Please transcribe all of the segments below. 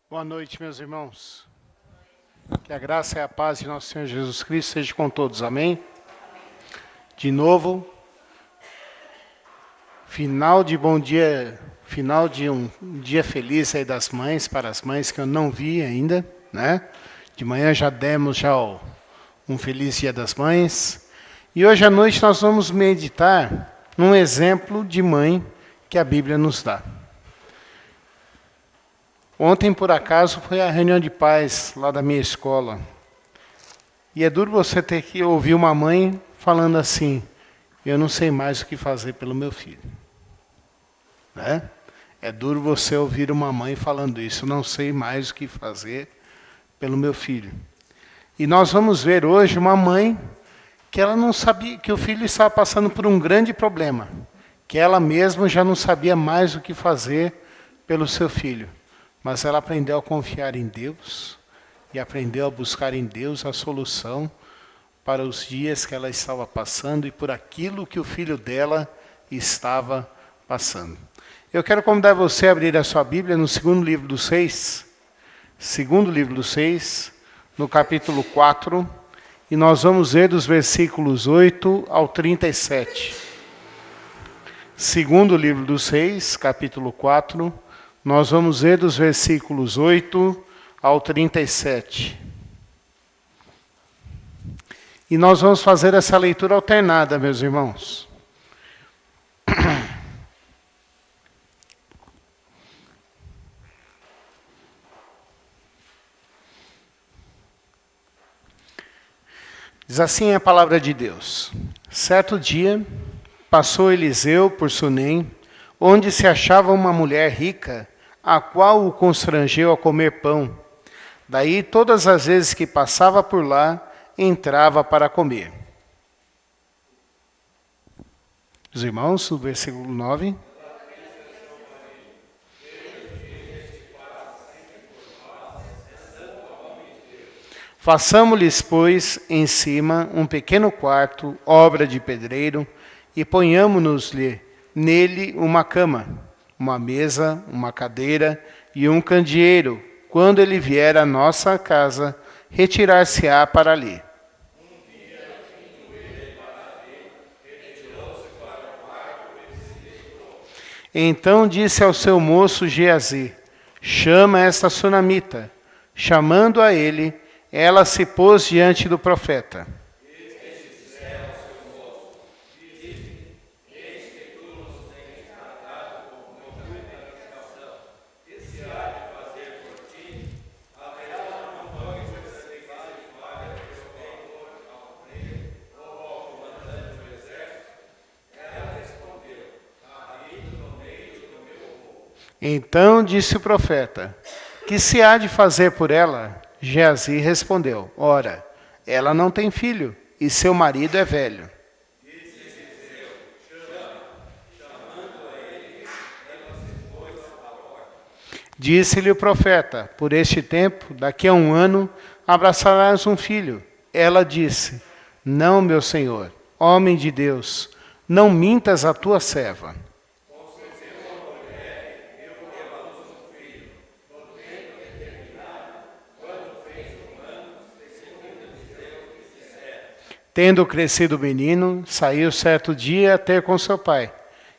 Boa noite, meus irmãos. Que a graça e a paz de nosso Senhor Jesus Cristo seja com todos. Amém? De novo, final de bom dia, final de um dia feliz aí das mães, para as mães que eu não vi ainda, né? De manhã já demos um feliz dia das mães. E hoje à noite nós vamos meditar num exemplo de mãe que a Bíblia nos dá. Ontem, por acaso, foi a reunião de pais lá da minha escola. E é duro você ter que ouvir uma mãe falando assim, eu não sei mais o que fazer pelo meu filho. Né? É duro você ouvir uma mãe falando isso, eu não sei mais o que fazer pelo meu filho. E nós vamos ver hoje uma mãe que ela não sabia, que o filho estava passando por um grande problema, que ela mesma já não sabia mais o que fazer pelo seu filho. Mas ela aprendeu a confiar em Deus e aprendeu a buscar em Deus a solução para os dias que ela estava passando e por aquilo que o filho dela estava passando. Eu quero convidar você a abrir a sua Bíblia no segundo livro dos Reis, no capítulo 4, e nós vamos ver dos versículos 8 ao 37. Segundo livro dos Reis, capítulo 4, nós vamos ver dos versículos 8 ao 37. E nós vamos fazer essa leitura alternada, meus irmãos. Diz assim a palavra de Deus. Certo dia, passou Eliseu por Sunem, onde se achava uma mulher rica, a qual o constrangeu a comer pão. Daí, todas as vezes que passava por lá, entrava para comer. Os irmãos, o versículo 9. Façamo-lhes, pois, em cima um pequeno quarto, obra de pedreiro, e ponhamo-nos-lhe nele uma cama, uma mesa, uma cadeira e um candeeiro. Quando ele vier à nossa casa, retirar-se-á para ali. Então disse ao seu moço Geazi, chama esta sunamita. Chamando a ele, ela se pôs diante do profeta. Então disse o profeta, que se há de fazer por ela? Geazi respondeu, ora, ela não tem filho, e seu marido é velho. Disse-lhe o profeta, por este tempo, daqui a 1 ano, abraçarás um filho. Ela disse, não, meu senhor, homem de Deus, não mintas a tua serva. Tendo crescido o menino, saiu certo dia a ter com seu pai,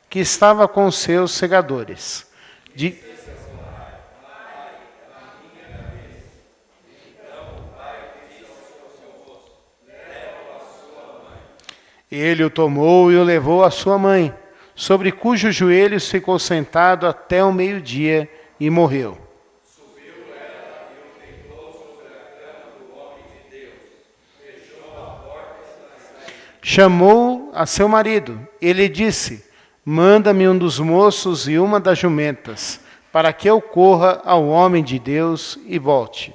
que estava com seus segadores. Ele o tomou e o levou à sua mãe, sobre cujos joelhos ficou sentado até o meio-dia e morreu. Chamou a seu marido. Ele disse, manda-me um dos moços e uma das jumentas, para que eu corra ao homem de Deus e volte.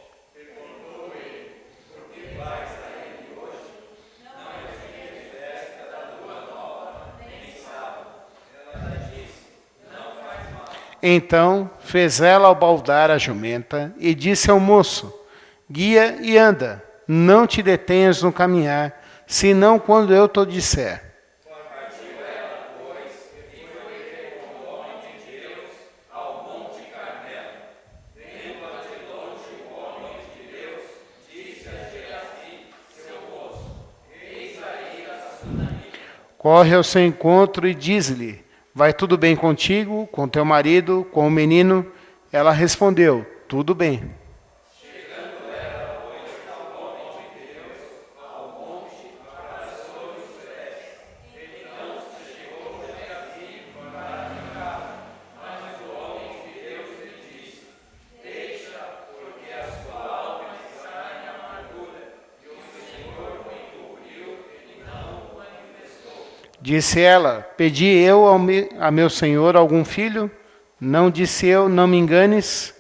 Então fez ela albaldar a jumenta e disse ao moço, guia e anda, não te detenhas no caminhar, senão quando eu te disser. corre ao seu encontro e diz-lhe: vai tudo bem contigo, com teu marido, com o menino? Ela respondeu: tudo bem. Disse ela: pedi eu a meu senhor algum filho? Não disse eu: não me enganes.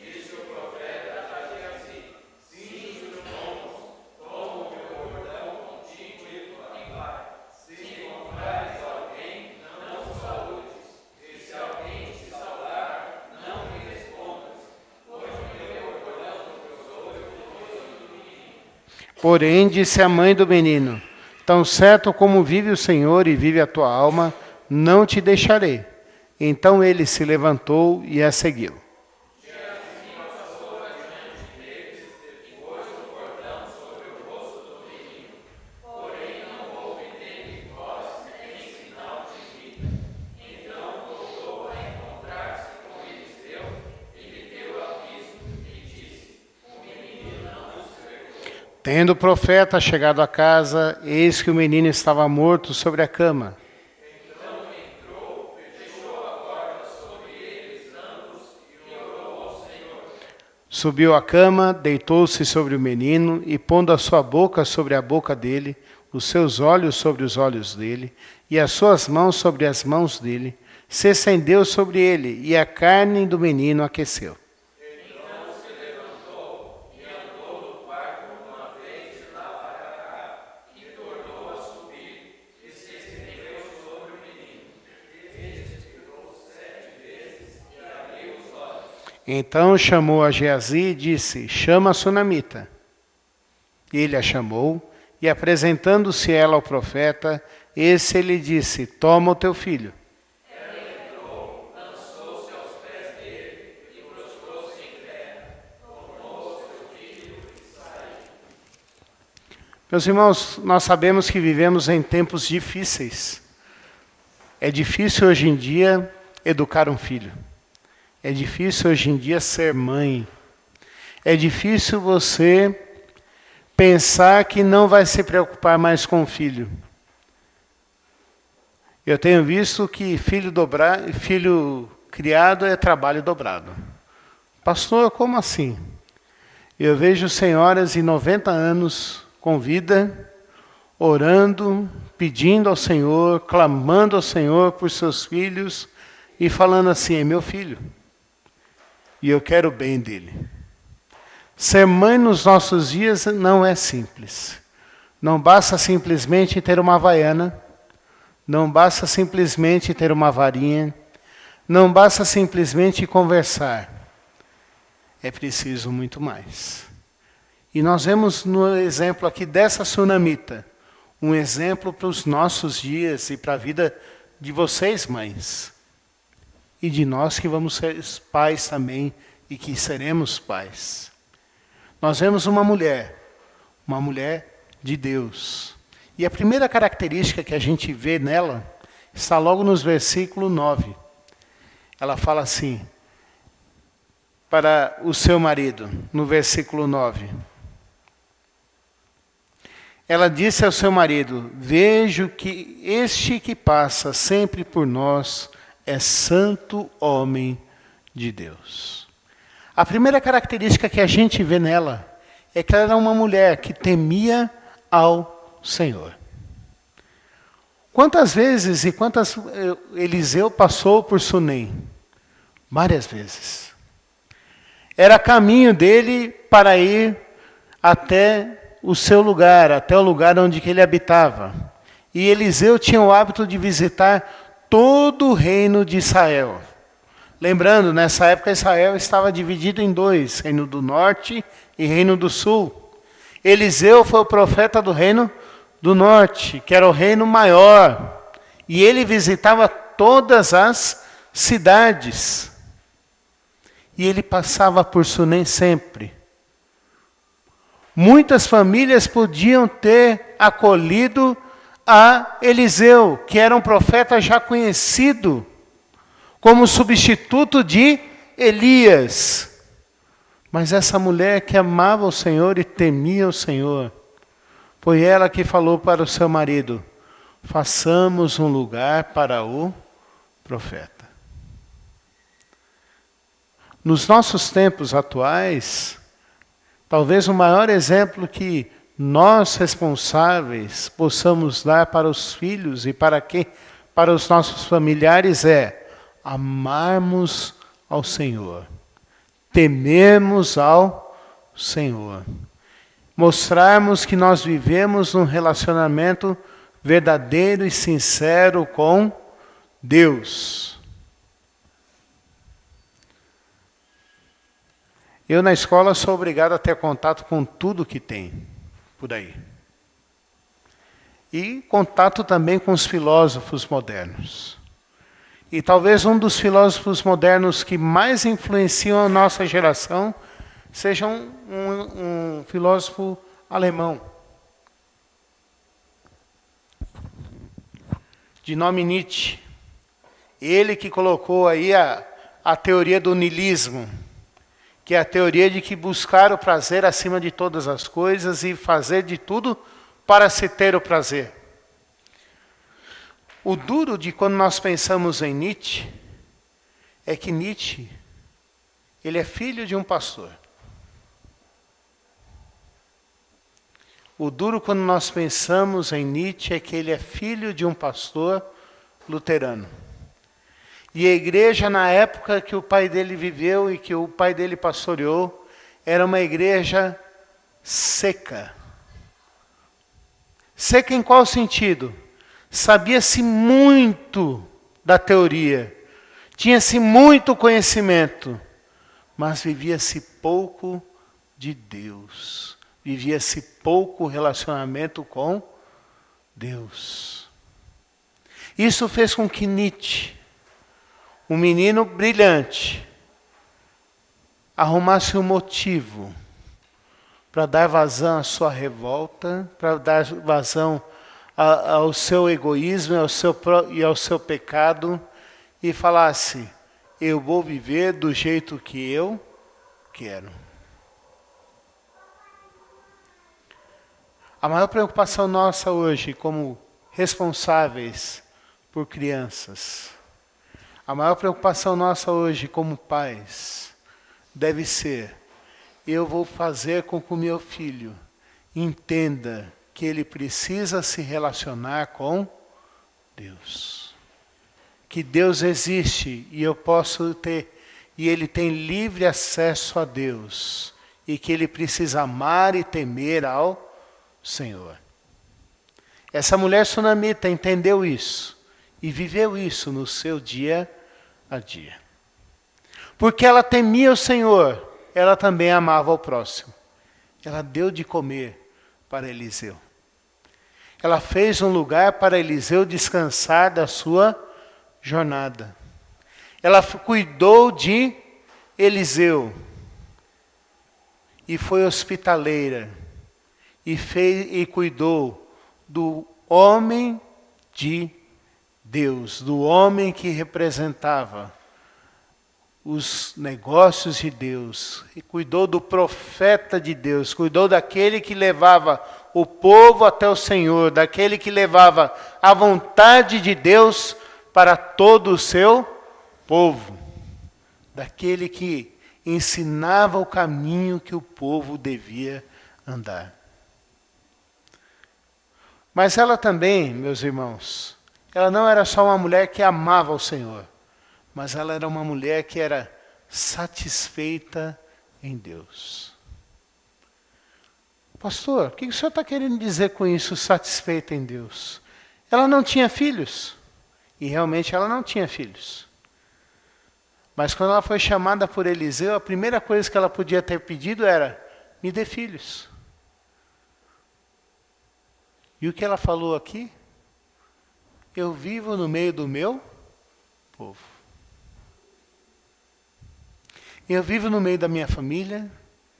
Disse o profeta a Geazi: cinge os lombos, toma o teu cordão contigo e vai. Se encontrares alguém, não o saúdes, e se alguém te saudar, não me respondas, pois o meu cordão cruzou o rosto do menino. Porém, disse a mãe do menino: tão certo como vive o Senhor e vive a tua alma, não te deixarei. Então ele se levantou e a seguiu. Tendo o profeta chegado à casa, eis que o menino estava morto sobre a cama. Então entrou, fechou a porta sobre eles ambos e orou ao Senhor. Subiu à cama, deitou-se sobre o menino e, pondo a sua boca sobre a boca dele, os seus olhos sobre os olhos dele e as suas mãos sobre as mãos dele, se estendeu sobre ele e a carne do menino aqueceu. Então chamou a Geazi e disse: chama a sunamita. Ele a chamou e, apresentando-se ela ao profeta, esse lhe disse: toma o teu filho. Ela entrou, lançou-se aos pés dele e prostrou-se em terra, tomou o seu filho e saiu. Meus irmãos, nós sabemos que vivemos em tempos difíceis. É difícil hoje em dia educar um filho. É difícil hoje em dia ser mãe. É difícil você pensar que não vai se preocupar mais com o filho. Eu tenho visto que filho criado é trabalho dobrado. Pastor, como assim? Eu vejo senhoras de 90 anos com vida, orando, pedindo ao Senhor, clamando ao Senhor por seus filhos e falando assim: é meu filho. E eu quero o bem dele. Ser mãe nos nossos dias não é simples. Não basta simplesmente ter uma havaiana. Não basta simplesmente ter uma varinha. Não basta simplesmente conversar. É preciso muito mais. E nós vemos no exemplo aqui dessa sunamita, um exemplo para os nossos dias e para a vida de vocês, mães. E de nós que vamos ser pais também e que seremos pais. Nós vemos uma mulher de Deus. E a primeira característica que a gente vê nela está logo nos versículo 9. Ela fala assim, para o seu marido, no versículo 9. Ela disse ao seu marido: vejo que este que passa sempre por nós é santo homem de Deus. A primeira característica que a gente vê nela é que ela era uma mulher que temia ao Senhor. Quantas vezes e quantas Eliseu passou por Sunem? Várias vezes. Era caminho dele para ir até o seu lugar, até o lugar onde ele habitava. E Eliseu tinha o hábito de visitar todo o reino de Israel. Lembrando, nessa época Israel estava dividido em dois, reino do norte e reino do sul. Eliseu foi o profeta do reino do norte, que era o reino maior. E ele visitava todas as cidades. E ele passava por Sunem sempre. Muitas famílias podiam ter acolhido a Eliseu, que era um profeta já conhecido como substituto de Elias. Mas essa mulher que amava o Senhor e temia o Senhor, foi ela que falou para o seu marido: façamos um lugar para o profeta. Nos nossos tempos atuais, talvez o maior exemplo que nós responsáveis possamos dar para os filhos e para os nossos familiares é amarmos ao Senhor, temermos ao Senhor, mostrarmos que nós vivemos um relacionamento verdadeiro e sincero com Deus. Eu na escola sou obrigado a ter contato com tudo que tem por aí. E contato também com os filósofos modernos. E talvez um dos filósofos modernos que mais influenciam a nossa geração seja um filósofo alemão, de nome Nietzsche. Ele que colocou aí a teoria do niilismo, que é a teoria de que buscar o prazer acima de todas as coisas e fazer de tudo para se ter o prazer. O duro de quando nós pensamos em Nietzsche é que Nietzsche, ele é filho de um pastor. O duro quando nós pensamos em Nietzsche é que ele é filho de um pastor luterano. E a igreja, na época que o pai dele viveu e que o pai dele pastoreou, era uma igreja seca. Seca em qual sentido? Sabia-se muito da teoria, tinha-se muito conhecimento, mas vivia-se pouco de Deus. Vivia-se pouco relacionamento com Deus. Isso fez com que Nietzsche, um menino brilhante, arrumasse um motivo para dar vazão à sua revolta, para dar vazão ao seu egoísmo e ao seu pecado, e falasse: eu vou viver do jeito que eu quero. A maior preocupação nossa hoje, como responsáveis por crianças, a maior preocupação nossa hoje como pais deve ser: eu vou fazer com que o meu filho entenda que ele precisa se relacionar com Deus. Que Deus existe e eu posso ter, e ele tem livre acesso a Deus. E que ele precisa amar e temer ao Senhor. Essa mulher sunamita entendeu isso e viveu isso no seu dia a dia. Porque ela temia o Senhor, ela também amava o próximo. Ela deu de comer para Eliseu. Ela fez um lugar para Eliseu descansar da sua jornada. Ela cuidou de Eliseu e foi hospitaleira e cuidou do homem de Deus, do homem que representava os negócios de Deus, e cuidou do profeta de Deus, cuidou daquele que levava o povo até o Senhor, daquele que levava a vontade de Deus para todo o seu povo, daquele que ensinava o caminho que o povo devia andar. Mas ela também, meus irmãos, ela não era só uma mulher que amava o Senhor, mas ela era uma mulher que era satisfeita em Deus. Pastor, o que o senhor está querendo dizer com isso, satisfeita em Deus? Ela não tinha filhos, e realmente ela não tinha filhos. Mas quando ela foi chamada por Eliseu, a primeira coisa que ela podia ter pedido era: me dê filhos. E o que ela falou aqui? Eu vivo no meio do meu povo. Eu vivo no meio da minha família,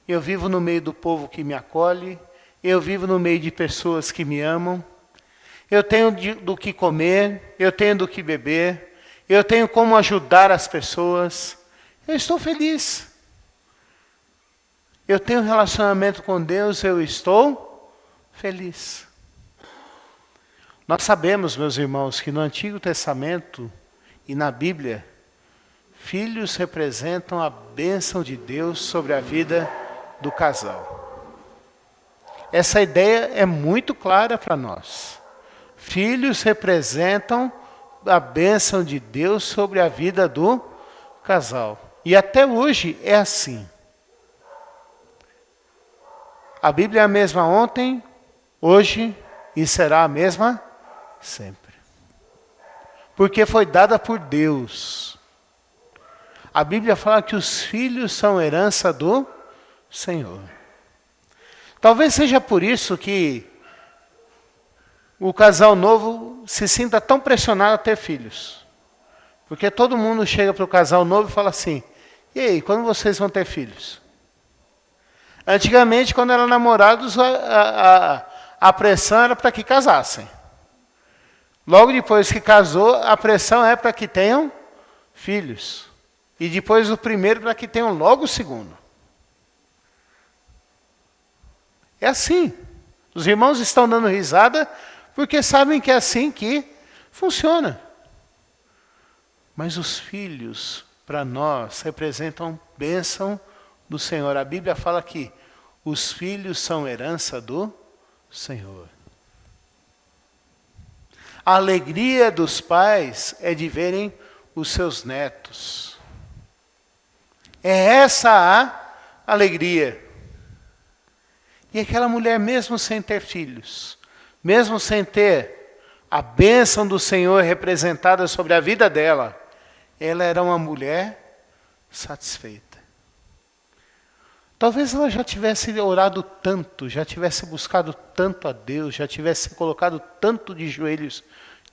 eu vivo no meio do povo que me acolhe, eu vivo no meio de pessoas que me amam. eu tenho do que comer, eu tenho do que beber, eu tenho como ajudar as pessoas. Eu estou feliz. Eu tenho um relacionamento com Deus, eu estou feliz. Nós sabemos, meus irmãos, que no Antigo Testamento e na Bíblia, filhos representam a bênção de Deus sobre a vida do casal. Essa ideia é muito clara para nós. Filhos representam a bênção de Deus sobre a vida do casal. E até hoje é assim. A Bíblia é a mesma ontem, hoje e será a mesma sempre. Porque foi dada por Deus. A Bíblia fala que os filhos são herança do Senhor. Talvez seja por isso que o casal novo se sinta tão pressionado a ter filhos. Porque todo mundo chega para o casal novo e fala assim: e aí, quando vocês vão ter filhos? Antigamente, quando eram namorados, a pressão era para que casassem. Logo depois que casou, a pressão é para que tenham filhos. E depois o primeiro para que tenham logo o segundo. É assim. Os irmãos estão dando risada porque sabem que é assim que funciona. Mas os filhos, para nós, representam bênção do Senhor. A Bíblia fala que os filhos são herança do Senhor. A alegria dos pais é de verem os seus netos. É essa a alegria. E aquela mulher, mesmo sem ter filhos, mesmo sem ter a bênção do Senhor representada sobre a vida dela, ela era uma mulher satisfeita. Talvez ela já tivesse orado tanto, já tivesse buscado tanto a Deus, já tivesse colocado tanto de joelhos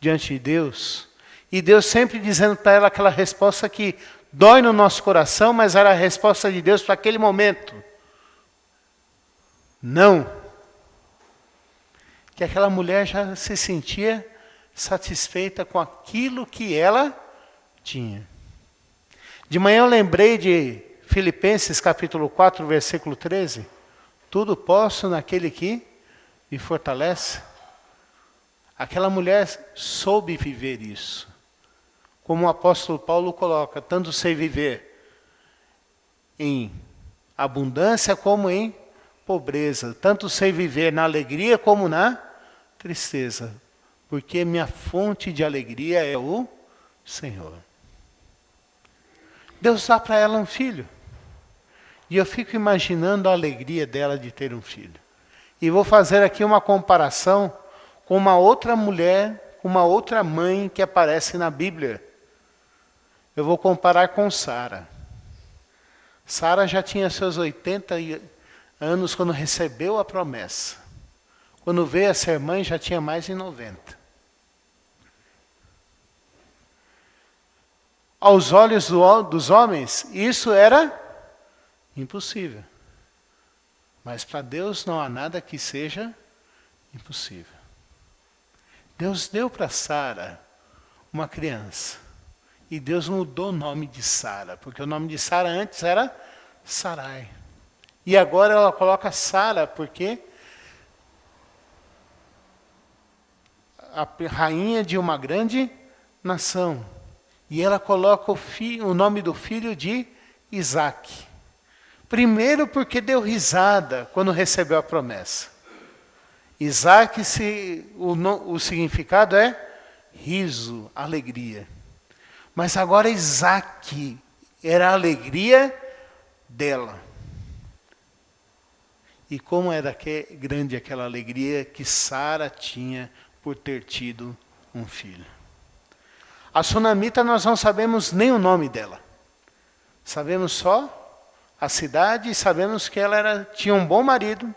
diante de Deus, e Deus sempre dizendo para ela aquela resposta que dói no nosso coração, mas era a resposta de Deus para aquele momento. Não. Que aquela mulher já se sentia satisfeita com aquilo que ela tinha. De manhã eu lembrei de Filipenses capítulo 4, versículo 13. Tudo posso naquele que me fortalece. Aquela mulher soube viver isso. Como o apóstolo Paulo coloca, tanto sei viver em abundância como em pobreza. Tanto sei viver na alegria como na tristeza. Porque minha fonte de alegria é o Senhor. Deus dá para ela um filho. E eu fico imaginando a alegria dela de ter um filho. E vou fazer aqui uma comparação com uma outra mulher, com uma outra mãe que aparece na Bíblia. Eu vou comparar com Sara. Sara já tinha seus 80 anos quando recebeu a promessa. Quando veio a ser mãe, já tinha mais de 90. Aos olhos dos homens, isso era impossível. Mas para Deus não há nada que seja impossível. Deus deu para Sara uma criança. E Deus mudou o nome de Sara, porque o nome de Sara antes era Sarai. E agora ela coloca Sara, porque a rainha de uma grande nação. E ela coloca o nome do filho de Isaac. Primeiro porque deu risada quando recebeu a promessa. Isaac, o significado é riso, alegria. Mas agora Isaac era a alegria dela. E como era grande aquela alegria que Sara tinha por ter tido um filho. A sunamita nós não sabemos nem o nome dela. Sabemos só a cidade e sabemos que ela tinha um bom marido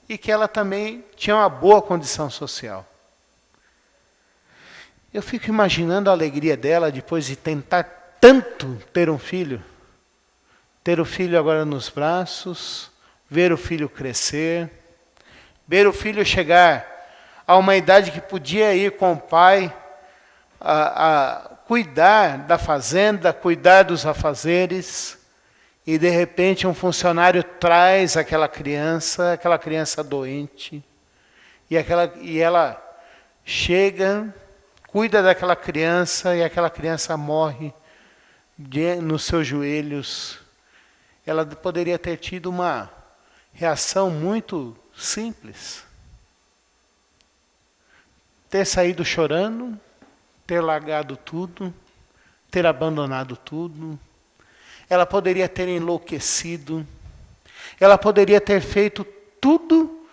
e que ela também tinha uma boa condição social. Eu fico imaginando a alegria dela depois de tentar tanto ter um filho. Ter o filho agora nos braços, ver o filho crescer, ver o filho chegar a uma idade que podia ir com o pai a cuidar da fazenda, cuidar dos afazeres, e de repente um funcionário traz aquela criança doente, e ela chega, cuida daquela criança, e aquela criança morre nos seus joelhos. Ela poderia ter tido uma reação muito simples. Ter saído chorando, ter largado tudo, ter abandonado tudo. Ela poderia ter enlouquecido. Ela poderia ter feito tudo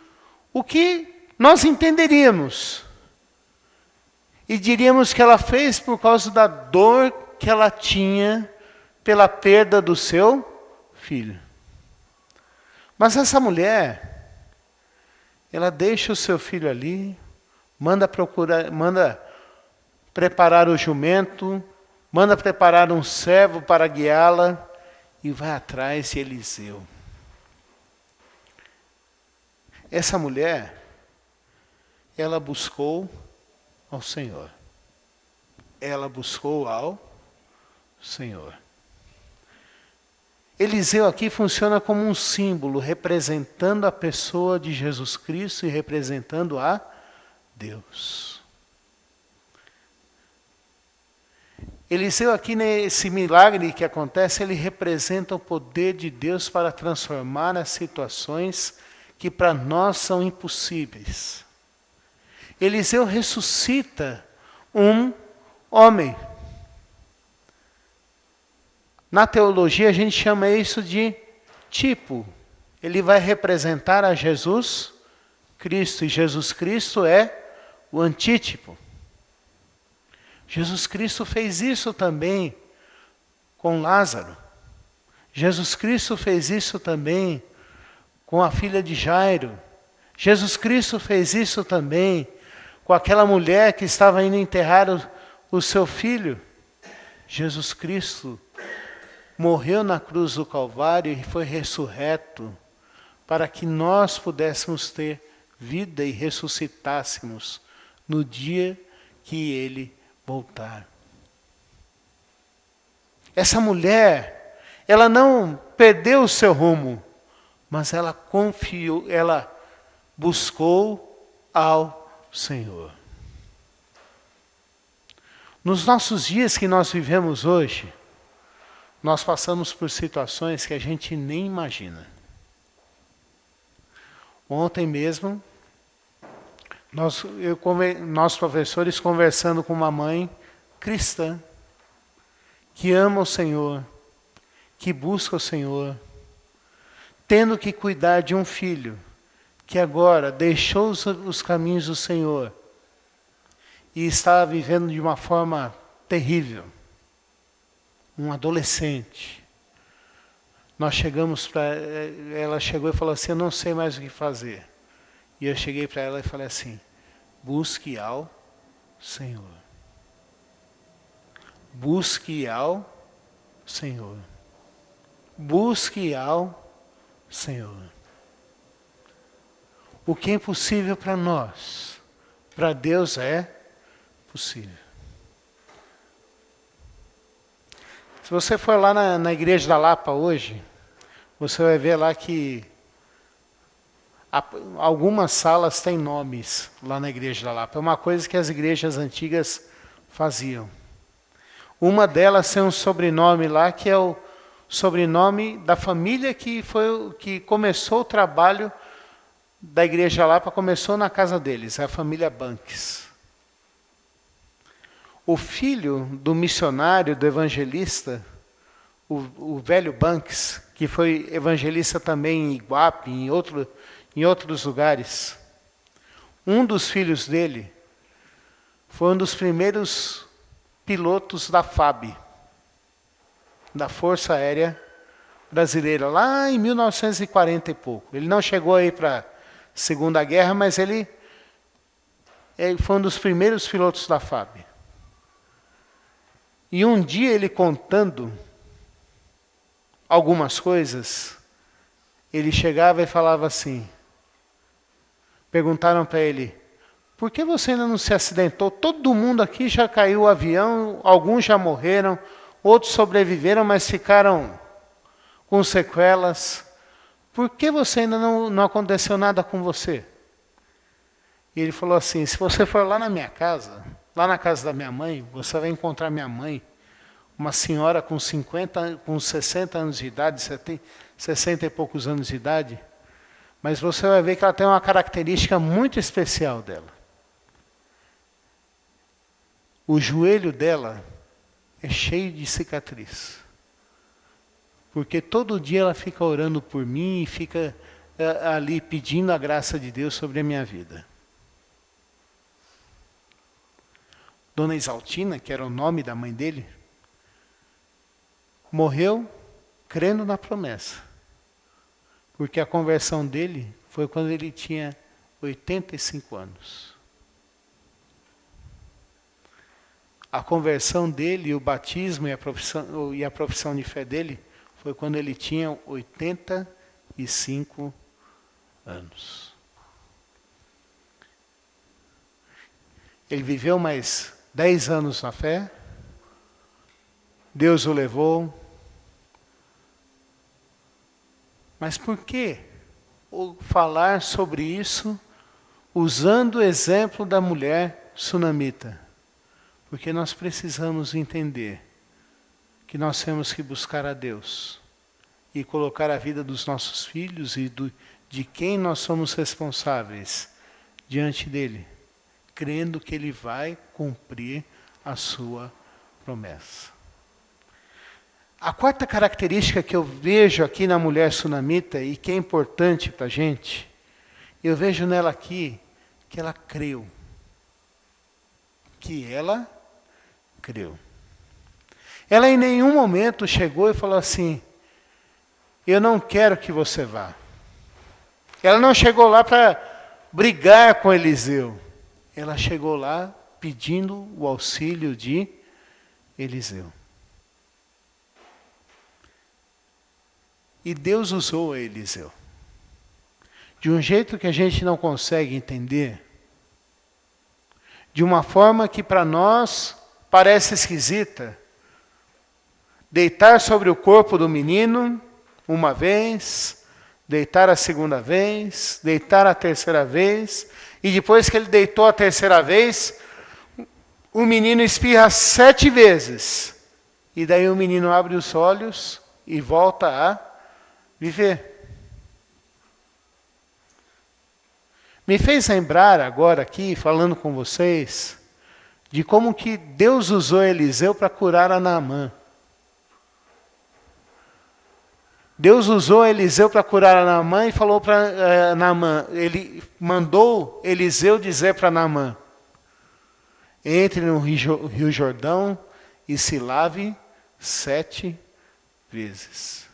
o que nós entenderíamos. E diríamos que ela fez por causa da dor que ela tinha pela perda do seu filho. Mas essa mulher, ela deixa o seu filho ali, manda preparar o jumento, manda preparar um servo para guiá-la e vai atrás de Eliseu. Essa mulher, ela buscou ao Senhor. Ela buscou ao Senhor. Eliseu aqui funciona como um símbolo, representando a pessoa de Jesus Cristo e representando a Deus. Eliseu aqui, nesse milagre que acontece, ele representa o poder de Deus para transformar as situações que para nós são impossíveis. Eliseu ressuscita um homem. Na teologia a gente chama isso de tipo. Ele vai representar a Jesus Cristo, e Jesus Cristo é o antítipo. Jesus Cristo fez isso também com Lázaro. Jesus Cristo fez isso também com a filha de Jairo. Jesus Cristo fez isso também com aquela mulher que estava indo enterrar o seu filho. Jesus Cristo morreu na cruz do Calvário e foi ressurreto para que nós pudéssemos ter vida e ressuscitássemos no dia que Ele voltar. Essa mulher, ela não perdeu o seu rumo, mas ela confiou, ela buscou ao Senhor. Nos nossos dias que nós vivemos hoje, nós passamos por situações que a gente nem imagina. Ontem mesmo, nós professores conversando com uma mãe cristã, que ama o Senhor, que busca o Senhor, tendo que cuidar de um filho, que agora deixou os caminhos do Senhor, e está vivendo de uma forma terrível. Um adolescente. Ela chegou e falou assim, eu não sei mais o que fazer. E eu cheguei para ela e falei assim, busque ao Senhor. Busque ao Senhor. Busque ao Senhor. O que é impossível para nós, para Deus é possível. Se você for lá na igreja da Lapa hoje, você vai ver lá que algumas salas têm nomes lá na igreja da Lapa. É uma coisa que as igrejas antigas faziam. Uma delas tem um sobrenome lá, que é o sobrenome da família que começou o trabalho da igreja da Lapa, começou na casa deles, é a família Banks. O filho do missionário, do evangelista, o velho Banks, que foi evangelista também em Iguape, em outros lugares, um dos filhos dele foi um dos primeiros pilotos da FAB, da Força Aérea Brasileira, lá em 1940 e pouco. Ele não chegou aí para a Segunda Guerra, mas ele foi um dos primeiros pilotos da FAB. E um dia ele contando algumas coisas, ele chegava e falava assim, perguntaram para ele, Por que você ainda não se acidentou? Todo mundo aqui já caiu o avião, alguns já morreram, outros sobreviveram, mas ficaram com sequelas. Por que você ainda não aconteceu nada com você? E ele falou assim, se você for lá na minha casa, lá na casa da minha mãe, você vai encontrar minha mãe, uma senhora com 60 anos de idade, 60 e poucos anos de idade, mas você vai ver que ela tem uma característica muito especial dela. O joelho dela é cheio de cicatriz. Porque todo dia ela fica orando por mim e fica ali pedindo a graça de Deus sobre a minha vida. Dona Isaltina, que era o nome da mãe dele, morreu crendo na promessa. Porque a conversão dele foi quando ele tinha 85 anos. A conversão dele, o batismo e a profissão de fé dele foi quando ele tinha 85 anos. Ele viveu mais 10 anos na fé. Deus o levou. Mas por que falar sobre isso usando o exemplo da mulher sunamita? Porque nós precisamos entender que nós temos que buscar a Deus e colocar a vida dos nossos filhos e de quem nós somos responsáveis diante dele, crendo que ele vai cumprir a sua promessa. A quarta característica que eu vejo aqui na mulher sunamita e que é importante para a gente, eu vejo nela aqui que ela creu. Ela em nenhum momento chegou e falou assim, eu não quero que você vá. Ela não chegou lá para brigar com Eliseu. Ela chegou lá pedindo o auxílio de Eliseu. E Deus usou Eliseu. De um jeito que a gente não consegue entender, de uma forma que para nós parece esquisita. Deitar sobre o corpo do menino uma vez, deitar a segunda vez, deitar a terceira vez, e depois que ele deitou a terceira vez, o menino espirra 7 vezes. E daí o menino abre os olhos e volta a viver. Me fez lembrar agora aqui, falando com vocês, de como que Deus usou Eliseu para curar a Naamã. Deus usou Eliseu para curar a Naamã e falou para Naamã, ele mandou Eliseu dizer para Naamã, entre no Rio Jordão e se lave 7 vezes.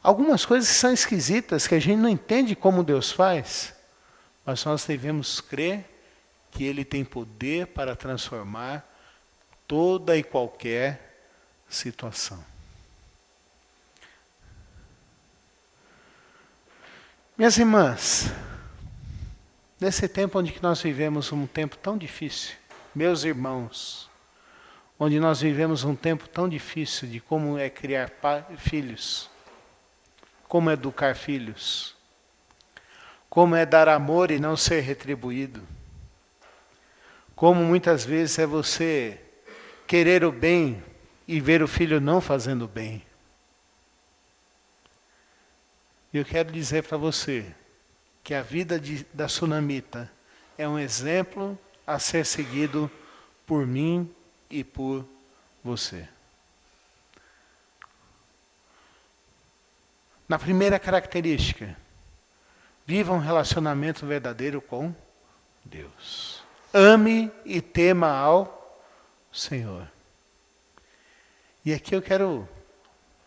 Algumas coisas são esquisitas, que a gente não entende como Deus faz, mas nós devemos crer que Ele tem poder para transformar toda e qualquer situação. Minhas irmãs, nesse tempo onde nós vivemos um tempo tão difícil, meus irmãos, onde nós vivemos um tempo tão difícil de como é criar filhos, como educar filhos, como é dar amor e não ser retribuído, como muitas vezes é você querer o bem e ver o filho não fazendo bem. Eu quero dizer para você que a vida da sunamita é um exemplo a ser seguido por mim e por você. Na primeira característica, viva um relacionamento verdadeiro com Deus. Ame e tema ao Senhor. E aqui eu quero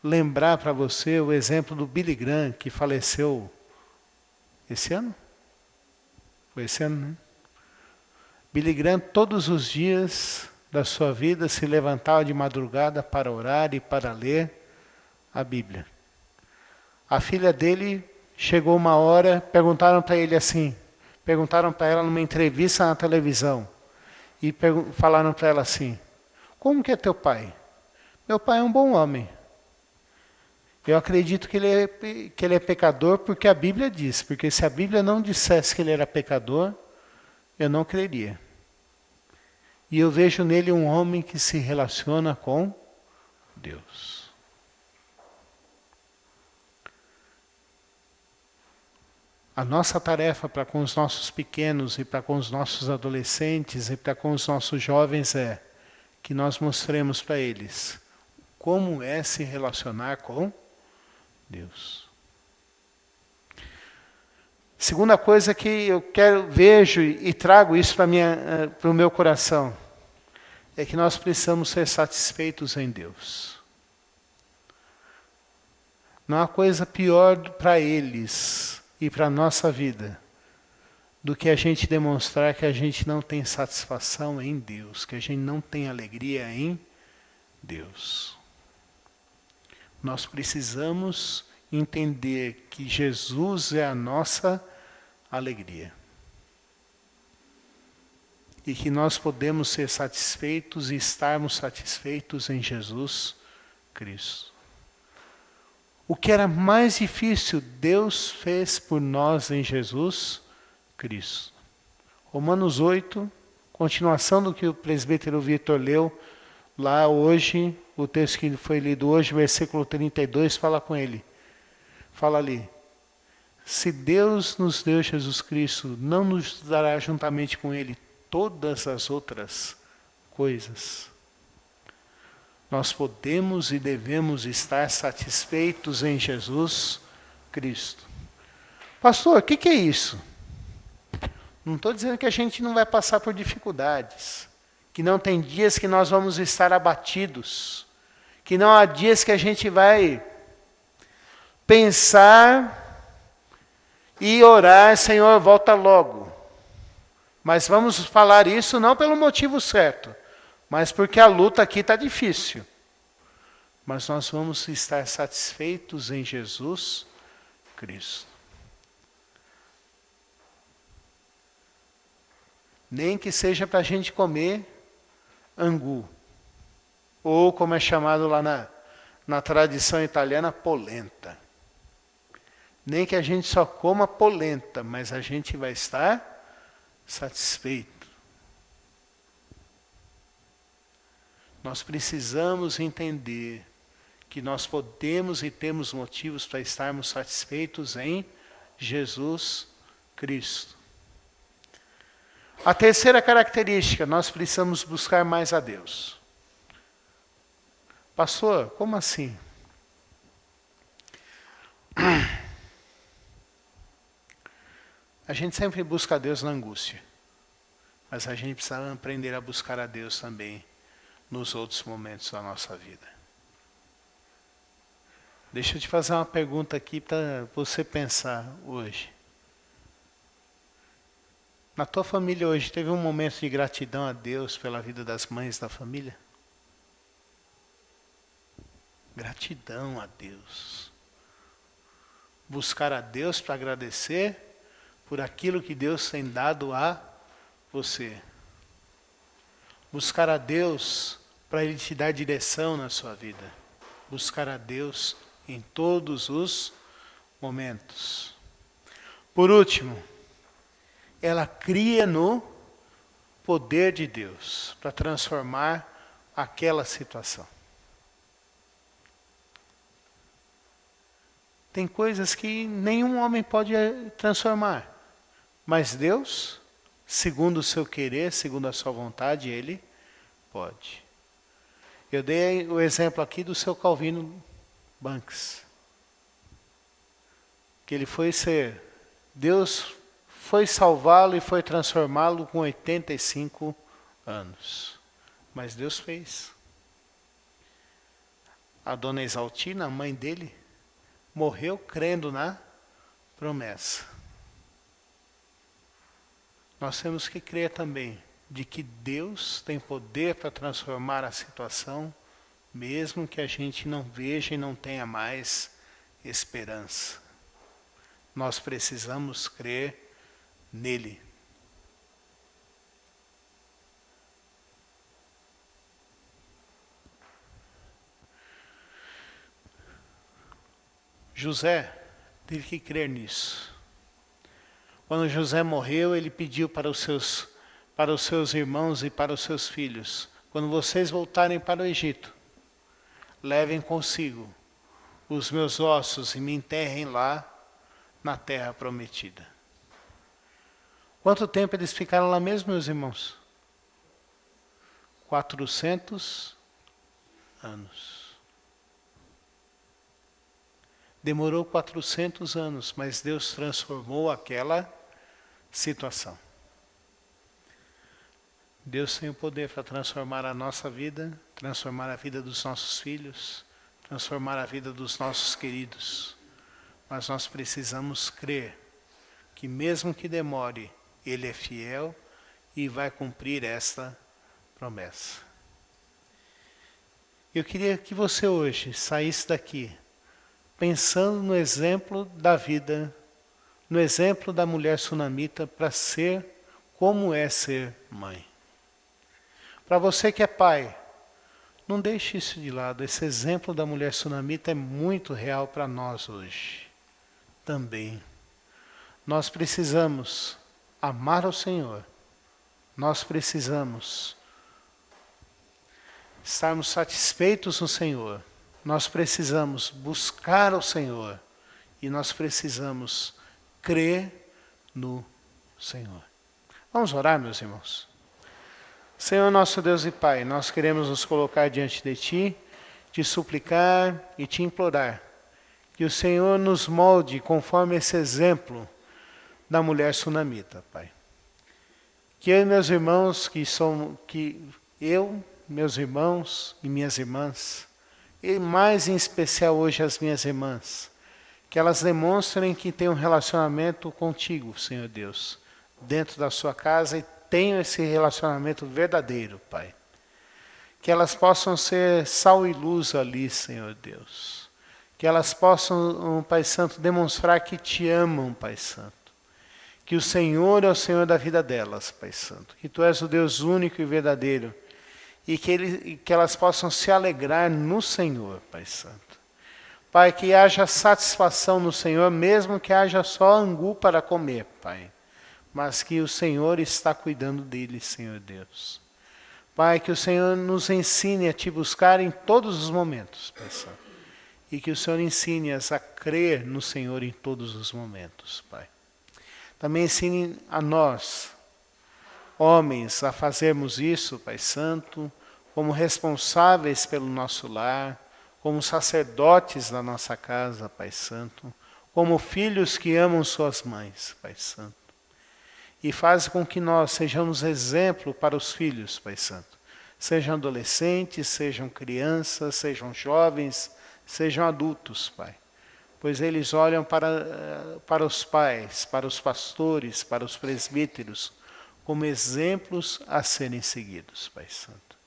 lembrar para você o exemplo do Billy Graham, que faleceu esse ano? Foi esse ano, né? Billy Graham, todos os dias da sua vida, se levantava de madrugada para orar e para ler a Bíblia. A filha dele Chegou uma hora, perguntaram para ele assim, perguntaram para ela numa entrevista na televisão, e falaram para ela assim, como que é teu pai? Meu pai é um bom homem. Eu acredito que ele é pecador porque a Bíblia diz, porque se a Bíblia não dissesse que ele era pecador, eu não creria. E eu vejo nele um homem que se relaciona com Deus. A nossa tarefa para com os nossos pequenos e para com os nossos adolescentes e para com os nossos jovens é que nós mostremos para eles como é se relacionar com Deus. Segunda coisa que eu vejo e trago isso para o meu coração é que nós precisamos ser satisfeitos em Deus. Não há coisa pior para eles e para a nossa vida do que a gente demonstrar que a gente não tem satisfação em Deus, que a gente não tem alegria em Deus. Nós precisamos entender que Jesus é a nossa alegria. E que nós podemos ser satisfeitos e estarmos satisfeitos em Jesus Cristo. O que era mais difícil, Deus fez por nós em Jesus Cristo. Romanos 8, continuação do que o presbítero Vitor leu lá hoje, o texto que foi lido hoje, versículo 32, fala com ele. Fala ali. Se Deus nos deu Jesus Cristo, não nos dará juntamente com Ele todas as outras coisas. Nós podemos e devemos estar satisfeitos em Jesus Cristo. Pastor, o que é isso? Não estou dizendo que a gente não vai passar por dificuldades, que não tem dias que nós vamos estar abatidos, que não há dias que a gente vai pensar e orar, Senhor, volta logo. Mas vamos falar isso não pelo motivo certo, mas porque a luta aqui está difícil. Mas nós vamos estar satisfeitos em Jesus Cristo. Nem que seja para a gente comer angu, ou como é chamado lá na tradição italiana, polenta. Nem que a gente só coma polenta, mas a gente vai estar satisfeito. Nós precisamos entender que nós podemos e temos motivos para estarmos satisfeitos em Jesus Cristo. A terceira característica, nós precisamos buscar mais a Deus. Pastor, como assim? A gente sempre busca a Deus na angústia, mas a gente precisa aprender a buscar a Deus também nos outros momentos da nossa vida. Deixa eu te fazer uma pergunta aqui para você pensar hoje. Na tua família hoje, teve um momento de gratidão a Deus pela vida das mães da família? Gratidão a Deus. Buscar a Deus para agradecer por aquilo que Deus tem dado a você. Buscar a Deus para Ele te dar direção na sua vida. Buscar a Deus em todos os momentos. Por último, ela cria no poder de Deus para transformar aquela situação. Tem coisas que nenhum homem pode transformar, mas Deus, segundo o seu querer, segundo a sua vontade, Ele pode. Eu dei o exemplo aqui do seu Calvino Banks, que ele foi ser, Deus foi salvá-lo e foi transformá-lo com 85 anos. Mas Deus fez. A dona Exaltina, a mãe dele, morreu crendo na promessa. Nós temos que crer também de que Deus tem poder para transformar a situação, mesmo que a gente não veja e não tenha mais esperança. Nós precisamos crer nele. José teve que crer nisso. Quando José morreu, ele pediu para os seus irmãos e para os seus filhos: quando vocês voltarem para o Egito, levem consigo os meus ossos e me enterrem lá na terra prometida. Quanto tempo eles ficaram lá mesmo, meus irmãos? 400 anos. Demorou 400 anos, mas Deus transformou aquela situação. Deus tem o poder para transformar a nossa vida, transformar a vida dos nossos filhos, transformar a vida dos nossos queridos. Mas nós precisamos crer que mesmo que demore, Ele é fiel e vai cumprir esta promessa. Eu queria que você hoje saísse daqui pensando no exemplo da vida, no exemplo da mulher sunamita para ser como é ser mãe. Para você que é pai, não deixe isso de lado. Esse exemplo da mulher sunamita é muito real para nós hoje. Também. Nós precisamos amar ao Senhor. Nós precisamos estarmos satisfeitos no Senhor. Nós precisamos buscar o Senhor. E nós precisamos crer no Senhor. Vamos orar, meus irmãos. Senhor nosso Deus e Pai, nós queremos nos colocar diante de Ti, te suplicar e te implorar que o Senhor nos molde conforme esse exemplo da mulher sunamita, Pai. Que eu e meus irmãos, meus irmãos e minhas irmãs, e mais em especial hoje as minhas irmãs, que elas demonstrem que têm um relacionamento contigo, Senhor Deus, dentro da sua casa e tenham esse relacionamento verdadeiro, Pai. Que elas possam ser sal e luz ali, Senhor Deus. Que elas possam, Pai Santo, demonstrar que te amam, Pai Santo. Que o Senhor é o Senhor da vida delas, Pai Santo. Que Tu és o Deus único e verdadeiro. E que elas possam se alegrar no Senhor, Pai Santo. Pai, que haja satisfação no Senhor, mesmo que haja só angu para comer, Pai. Mas que o Senhor está cuidando deles, Senhor Deus. Pai, que o Senhor nos ensine a Te buscar em todos os momentos, Pai Santo. E que o Senhor ensine-as a crer no Senhor em todos os momentos, Pai. Também ensine a nós, homens, a fazermos isso, Pai Santo, como responsáveis pelo nosso lar, como sacerdotes da nossa casa, Pai Santo, como filhos que amam suas mães, Pai Santo. E faz com que nós sejamos exemplo para os filhos, Pai Santo. Sejam adolescentes, sejam crianças, sejam jovens, sejam adultos, Pai. Pois eles olham para os pais, para os pastores, para os presbíteros, como exemplos a serem seguidos, Pai Santo.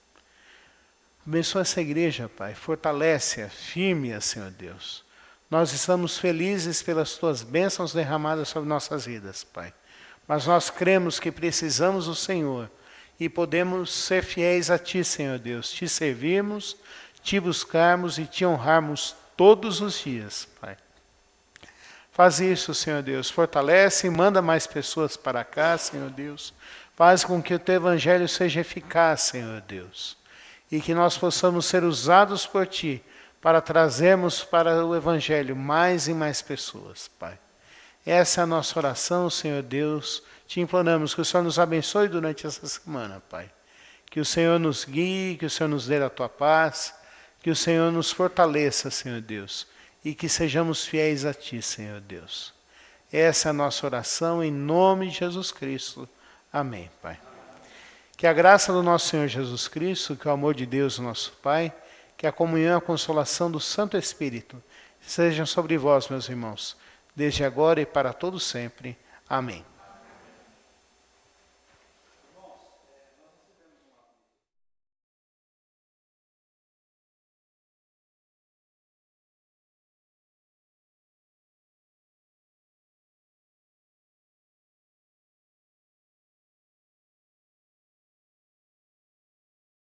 Abençoa essa igreja, Pai. Fortalece-a, firme-a, Senhor Deus. Nós estamos felizes pelas Tuas bênçãos derramadas sobre nossas vidas, Pai. Mas nós cremos que precisamos do Senhor e podemos ser fiéis a Ti, Senhor Deus. Te servirmos, Te buscarmos e Te honrarmos todos os dias, Pai. Faz isso, Senhor Deus. Fortalece e manda mais pessoas para cá, Senhor Deus. Faz com que o Teu Evangelho seja eficaz, Senhor Deus. E que nós possamos ser usados por Ti para trazermos para o Evangelho mais e mais pessoas, Pai. Essa é a nossa oração, Senhor Deus. Te imploramos que o Senhor nos abençoe durante essa semana, Pai. Que o Senhor nos guie, que o Senhor nos dê a Tua paz, que o Senhor nos fortaleça, Senhor Deus, e que sejamos fiéis a Ti, Senhor Deus. Essa é a nossa oração em nome de Jesus Cristo. Amém, Pai. Que a graça do nosso Senhor Jesus Cristo, que o amor de Deus, nosso Pai, que a comunhão e a consolação do Santo Espírito sejam sobre vós, meus irmãos, desde agora e para todo sempre. Amém.